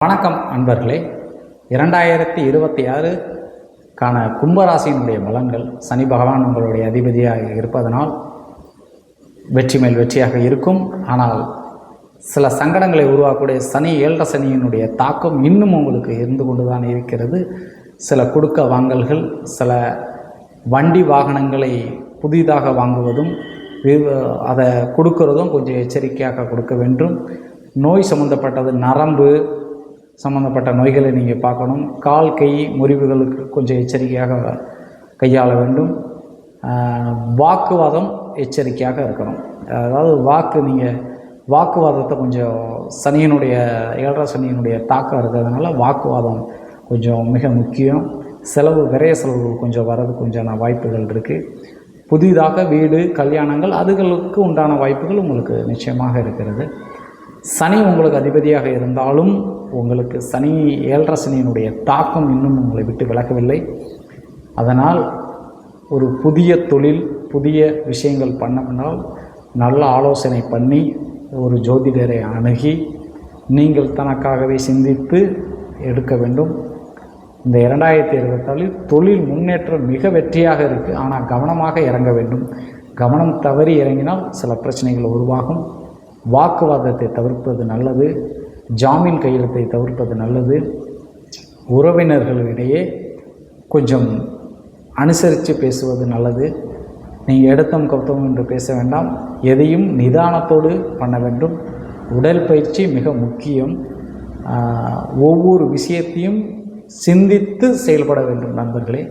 வணக்கம் அன்பர்களே. 2026 கும்பராசியினுடைய பலன்கள். சனி பகவான் உங்களுடைய அதிபதியாக இருப்பதனால் வெற்றி மேல் வெற்றியாக இருக்கும். ஆனால் சில சங்கடங்களை உருவாக்கக்கூடிய சனி, ஏழரை சனியினுடைய தாக்கம் இன்னும் உங்களுக்கு இருந்து கொண்டு தான் இருக்கிறது. சில கொடுக்க வாங்கல்கள், சில வண்டி வாகனங்களை புதிதாக வாங்குவதும் அதை கொடுக்கறதும் கொஞ்சம் எச்சரிக்கையாக கொடுக்க வேண்டும். நோய் சம்பந்தப்பட்டது, நரம்பு சம்பந்தப்பட்ட நோய்களை நீங்கள் பார்க்கணும். கால் கை முறிவுகளுக்கு கொஞ்சம் எச்சரிக்கையாக கையாள வேண்டும். வாக்குவாதம் எச்சரிக்கையாக இருக்கணும். அதாவது நீங்கள் வாக்குவாதத்தை கொஞ்சம் சனியினுடைய, ஏழரை சனியினுடைய தாக்கம் இருக்கிறதுனால வாக்குவாதம் கொஞ்சம் மிக முக்கியம். விரைய செலவுகள் கொஞ்சம் வர்றது கொஞ்சம் வாய்ப்புகள் இருக்குது. புதிதாக வீடு, கல்யாணங்கள், அதுகளுக்கு உண்டான வாய்ப்புகள் உங்களுக்கு நிச்சயமாக இருக்கிறது. சனி உங்களுக்கு அதிபதியாக இருந்தாலும் உங்களுக்கு சனி, ஏழரை சனியினுடைய தாக்கம் இன்னும் உங்களை விட்டு விலகவில்லை. அதனால் ஒரு புதிய தொழில், புதிய விஷயங்கள் பண்ணால் நல்ல ஆலோசனை பண்ணி ஒரு ஜோதிடரை அணுகி நீங்கள் தனக்காகவே சிந்தித்து எடுக்க வேண்டும். இந்த 2024 தொழில் முன்னேற்றம் மிக வெற்றியாக இருக்குது. ஆனால் கவனமாக இறங்க வேண்டும். கவனம் தவறி இறங்கினால் சில பிரச்சனைகள் உருவாகும். வாக்குவாதத்தை தவிர்ப்பது நல்லது. ஜாமீன் கையெழுத்தை தவிர்ப்பது நல்லது. உறவினர்களிடையே கொஞ்சம் அனுசரித்து பேசுவது நல்லது. நீங்கள் எடுத்தம் கவுத்தம் என்று பேச வேண்டாம். எதையும் நிதானத்தோடு பண்ண வேண்டும். உடற்பயிற்சி மிக முக்கியம். ஒவ்வொரு விஷயத்தையும் சிந்தித்து செயல்பட வேண்டும். நண்பர்களே,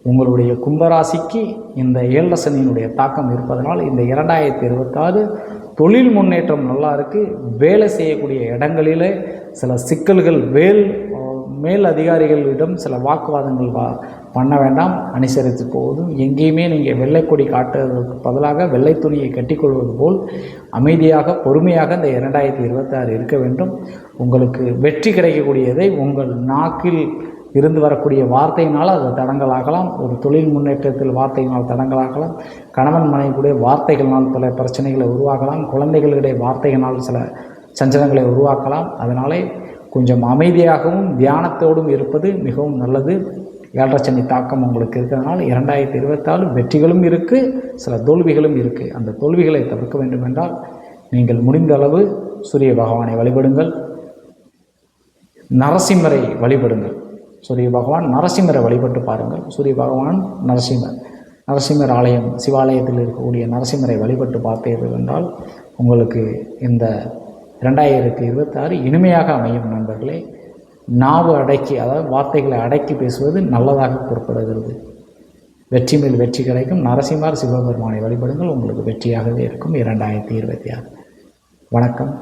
உங்களுடைய கும்பராசிக்கு இந்த ஏழரை சனியினுடைய தாக்கம் இருப்பதனால் இந்த 2026 தொழில் முன்னேற்றம் நல்லா இருக்குது. வேலை செய்யக்கூடிய இடங்களிலே சில சிக்கல்கள், மேல் அதிகாரிகளிடம் சில வாக்குவாதங்கள் பண்ண வேண்டாம். அனுசரித்து போவதும், எங்கேயுமே நீங்கள் வெள்ளைக்கொடி காட்டுவதற்கு பதிலாக வெள்ளை துணியை கட்டிக்கொள்வது போல் அமைதியாக பொறுமையாக இந்த 2026 இருக்க வேண்டும். உங்களுக்கு வெற்றி கிடைக்கக்கூடியதை உங்கள் நாக்கில் இருந்து வரக்கூடிய வார்த்தையினால் அது தடங்கலாகலாம். ஒரு தொழில் முன்னேற்றத்தில் வார்த்தையினால் தடங்கலாகலாம். கணவன் மனைவியுடைய வார்த்தைகளினால் பல பிரச்சனைகளை உருவாக்கலாம். குழந்தைகளுடைய வார்த்தைகளினால் சில சஞ்சலங்களை உருவாக்கலாம். அதனாலே கொஞ்சம் அமைதியாகவும் தியானத்தோடும் இருப்பது மிகவும் நல்லது. ஏழரை சனி தாக்கம் உங்களுக்கு இருக்கிறதுனால 2024 வெற்றிகளும் இருக்குது, சில தோல்விகளும் இருக்குது. அந்த தோல்விகளை தவிர்க்க வேண்டும் என்றால் நீங்கள் முடிந்த அளவு சூரிய பகவானை வழிபடுங்கள், நரசிம்மரை வழிபடுங்கள். சூரிய பகவான் நரசிம்மரை வழிபட்டு பாருங்கள். சூரிய பகவான் நரசிம்மர் ஆலயம், சிவாலயத்தில் இருக்கக்கூடிய நரசிம்மரை வழிபட்டு பார்த்தீர்கள் என்றால் உங்களுக்கு இந்த 2026 இனிமையாக அமையும். நண்பர்களே, நாவு அடக்கி, அதாவது வார்த்தைகளை அடக்கி பேசுவது நல்லதாக குறிப்பிடுகிறது. வெற்றி மேல் வெற்றி கிடைக்கும். நரசிம்மர் சிவபெருமானை வழிபடுங்கள். உங்களுக்கு வெற்றியாகவே இருக்கும் 2026. வணக்கம்.